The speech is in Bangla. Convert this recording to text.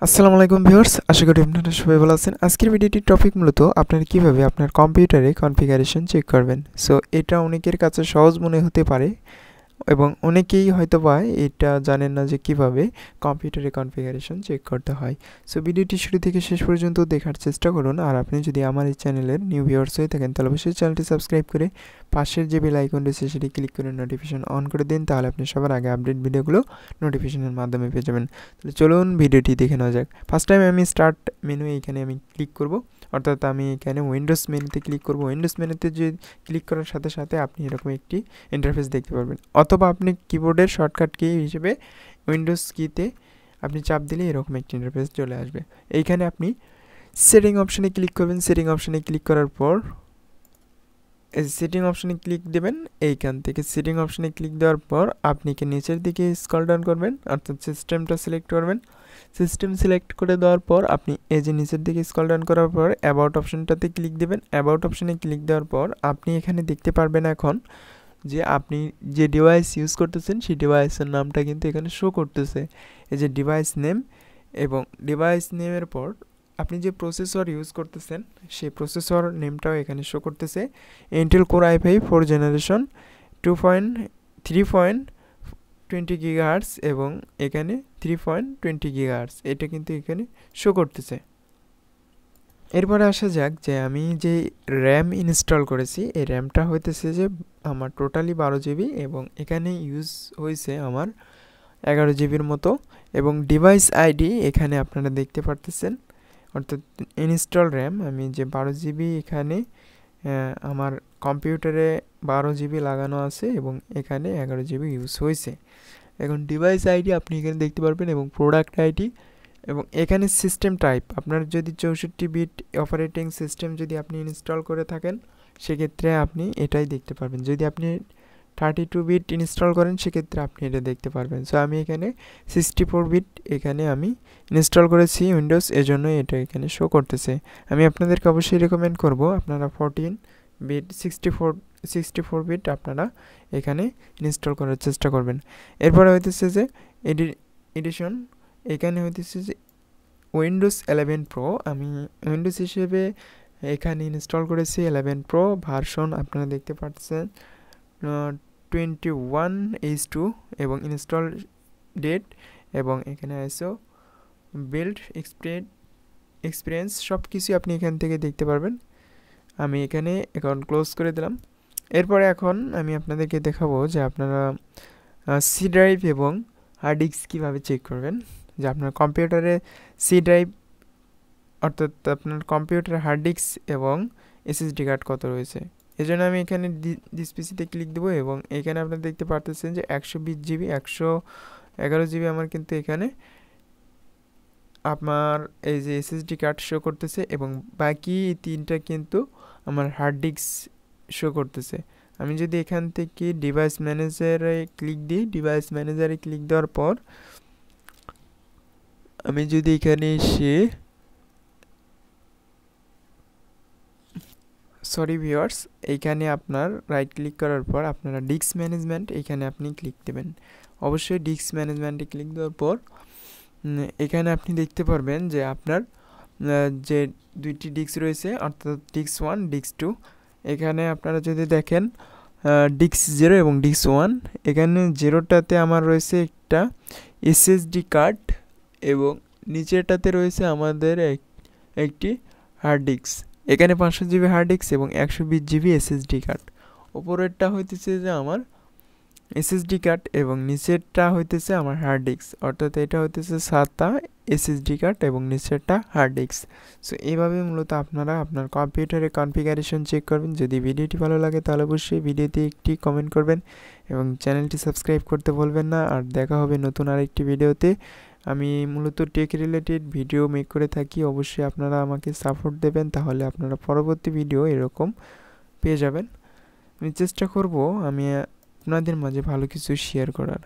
আসসালামু আলাইকুম ভিউয়ার্স, আশা করি আপনারা সবাই ভালো আছেন। আজকের ভিডিওটির টপিক মূলত আপনারা কিভাবে আপনার কম্পিউটারে কনফিগারেশন চেক করবেন। সো এটা অনেকের কাছে সহজ মনে হতে পারে এবং অনেকেই হয়তোবা এটা জানেন না যে কিভাবে কম্পিউটারে কনফিগারেশন চেক করতে হয়। সো ভিডিওটি শুরু থেকে শেষ পর্যন্ত দেখার চেষ্টা করুন। আর আপনি যদি আমার এই চ্যানেলের নিউ ভিউয়ার্স হয়ে থাকেন তাহলে অবশ্যই চ্যানেলটি সাবস্ক্রাইব করে পাশের যে বেল আইকন রয়েছে সেটি ক্লিক করে নোটিফিকেশন অন করে দিন, তাহলে আপনি সবার আগে আপডেট ভিডিওগুলো নোটিফিকেশনের মাধ্যমে পেয়ে যাবেন। তাহলে চলুন ভিডিওটি দেখে নেওয়া যাক। ফার্স্ট টাইম আমি স্টার্ট মেনু এইখানে আমি ক্লিক করব, অর্থাৎ আমি এখানে উইন্ডোজ মেনুতে ক্লিক করব। উইন্ডোজ মেনুতে যে ক্লিক করার সাথে সাথে আপনি এরকম একটি ইন্টারফেস দেখতে পারবেন, অথবা আপনি কিবোর্ডের শর্টকাট কি হিসেবে উইন্ডোজ কিতে আপনি চাপ দিলে এরকম একটি ইন্টারফেস চলে আসবে। এইখানে আপনি সেটিং অপশানে ক্লিক করবেন। সেটিং অপশানে ক্লিক করার পর সেটিং অপশানে ক্লিক দেবেন। এইখান থেকে সেটিং অপশানে ক্লিক দেওয়ার পর আপনি কি নিচের দিকে স্ক্রল ডাউন করবেন, অর্থাৎ সিস্টেমটা সিলেক্ট করবেন। সিস্টেম সিলেক্ট করে দেওয়ার পর আপনি এই যে নিচের দিকে স্ক্রল ডাউন করার পর অ্যাবাউট অপশানটাতে ক্লিক দেবেন। অ্যাবাউট অপশানে ক্লিক দেওয়ার পর আপনি এখানে দেখতে পারবেন এখন যে আপনি যে ডিভাইস ইউজ করতেছেন সেই ডিভাইসের নামটা কিন্তু এখানে শো করতেছে। এই যে ডিভাইস নেম, এবং ডিভাইস নেমের পর আপনি যে প্রসেসর ইউজ করতেছেন সেই প্রসেসর নেমটাও এখানে শো করতেছে। Intel core i5 4 generation 3.20 GHz এবং এখানে 3.20 GHz, এটা কিন্তু এখানে শো করতেছে। এরপরে আসা যাক যে আমি যে র্যাম ইনস্টল করেছি এই র্যামটা হইতেছে যে আমার টোটালি 12 জিবি এবং এখানে ইউজ হয়েছে আমার 11 জিবির মতো। এবং ডিভাইস আইডি এখানে আপনারা দেখতে পারতেছেন, অর্থাৎ ইনস্টল র্যাম আমি যে 12 জিবি এখানে আমার কম্পিউটারে 12 জিবি লাগানো আছে এবং এখানে 11 জিবি ইউজ হয়েছে। এখন ডিভাইস আইডি আপনি এখানে দেখতে পারবেন এবং প্রোডাক্ট আইডি, এবং এখানে সিস্টেম টাইপ আপনার যদি 64 বিট অপারেটিং সিস্টেম যদি আপনি ইনস্টল করে থাকেন সেক্ষেত্রে আপনি এটাই দেখতে পারবেন। যদি আপনি 32 বিট ইনস্টল করেন সেক্ষেত্রে আপনি এটা দেখতে পারবেন। সো আমি এখানে 64 বিট এখানে আমি ইনস্টল করেছি উইন্ডোজ, এজন্য এটা এখানে শো করতেছে। আমি আপনাদেরকে অবশ্যই রেকমেন্ড করব আপনারা 14 বিট 64 বিট আপনারা এখানে ইনস্টল করার চেষ্টা করবেন। এরপরে হইতেছে যে এডিশন, এখানে হইতেছে যে উইন্ডোজ 11 প্রো আমি উইন্ডোজ হিসেবে এখানে ইনস্টল করেছি 11 প্রো ভার্সন, আপনারা দেখতে পাচ্ছেন 21H2 এবং ইনস্টল ডেট এবং এখানে আইসো বিল্ড এক্সপিরিয়েন্স সব কিছু আপনি এখান থেকে দেখতে পারবেন। আমি এখানে এখন ক্লোজ করে দিলাম। এরপরে এখন আমি আপনাদেরকে দেখাবো যে আপনারা সি ড্রাইভ এবং হার্ড ডিস্ক কীভাবে চেক করবেন। যে আপনার কম্পিউটারে সি ড্রাইভ অর্থাৎ আপনার কম্পিউটারে হার্ড ডিস্ক এবং এসএসডি কার্ড কত রয়েছে, এজন্য আমি এখানে ডিসপিসিতে ক্লিক দেবো এবং এখানে আপনারা দেখতে পারতেছেন যে 120 জিবি 111 জিবি আমার কিন্তু এখানে আমার এই যে এসএসডি কার্ড শো করতেছে এবং বাকি তিনটা কিন্তু আমার হার্ড ডিস্ক শো করতেছে। আমি যদি এখান থেকে ডিভাইস ম্যানেজারে ক্লিক দিই, ডিভাইস ম্যানেজারে ক্লিক দেওয়ার পর আমি যদি এখানে এসে সরি ভিউয়ার্স, এইখানে আপনার রাইট ক্লিক করার পর আপনারা ডিস্ক ম্যানেজমেন্ট এইখানে আপনি ক্লিক দেবেন। অবশ্যই ডিস্ক ম্যানেজমেন্টে ক্লিক দেওয়ার পর এখানে আপনি দেখতে পারবেন যে আপনার যে দুইটি ডিস্ক রয়েছে, অর্থাৎ ডিস্ক 1 ডিস্ক 2। এখানে আপনারা যদি দেখেন ডিস্ক 0 এবং ডিস্ক 1, এখানে 0টাতে আমার রয়েছে একটা এসএসডি কার্ড এবং নিচেরটাতে রয়েছে আমাদের একটি হার্ড ডিস্ক। এখানে 500 জিবি হার্ড ডিস্ক এবং 120 জিবি এসএসডি কার্ড। ওপরেরটা হইতেছে যে আমার এসএসডি কার্ড এবং নিচেরটা হইতেছে আমার হার্ড ডিস্ক, অর্থাৎ এটা হইতেছে 7টা এসএসডি কার্ড এবং নিচেরটা হার্ড ডিস্ক। সো এইভাবে মূলত আপনারা আপনার কম্পিউটারে কনফিগারেশন চেক করবেন। যদি ভিডিওটি ভালো লাগে তাহলে অবশ্যই ভিডিওতে একটি কমেন্ট করবেন এবং চ্যানেলটি সাবস্ক্রাইব করতে ভুলবেন না। আর দেখা হবে নতুন আরেকটি ভিডিওতে। আমি মূলত টেক রিলেটেড ভিডিও মেক করে থাকি, অবশ্যই আপনারা আমাকে সাপোর্ট দেবেন, তাহলে আপনারা পরবর্তী ভিডিও এরকম পেয়ে যাবেন। আমি চেষ্টা করব আমি আপনাদের মাঝে ভালো কিছু শেয়ার করার।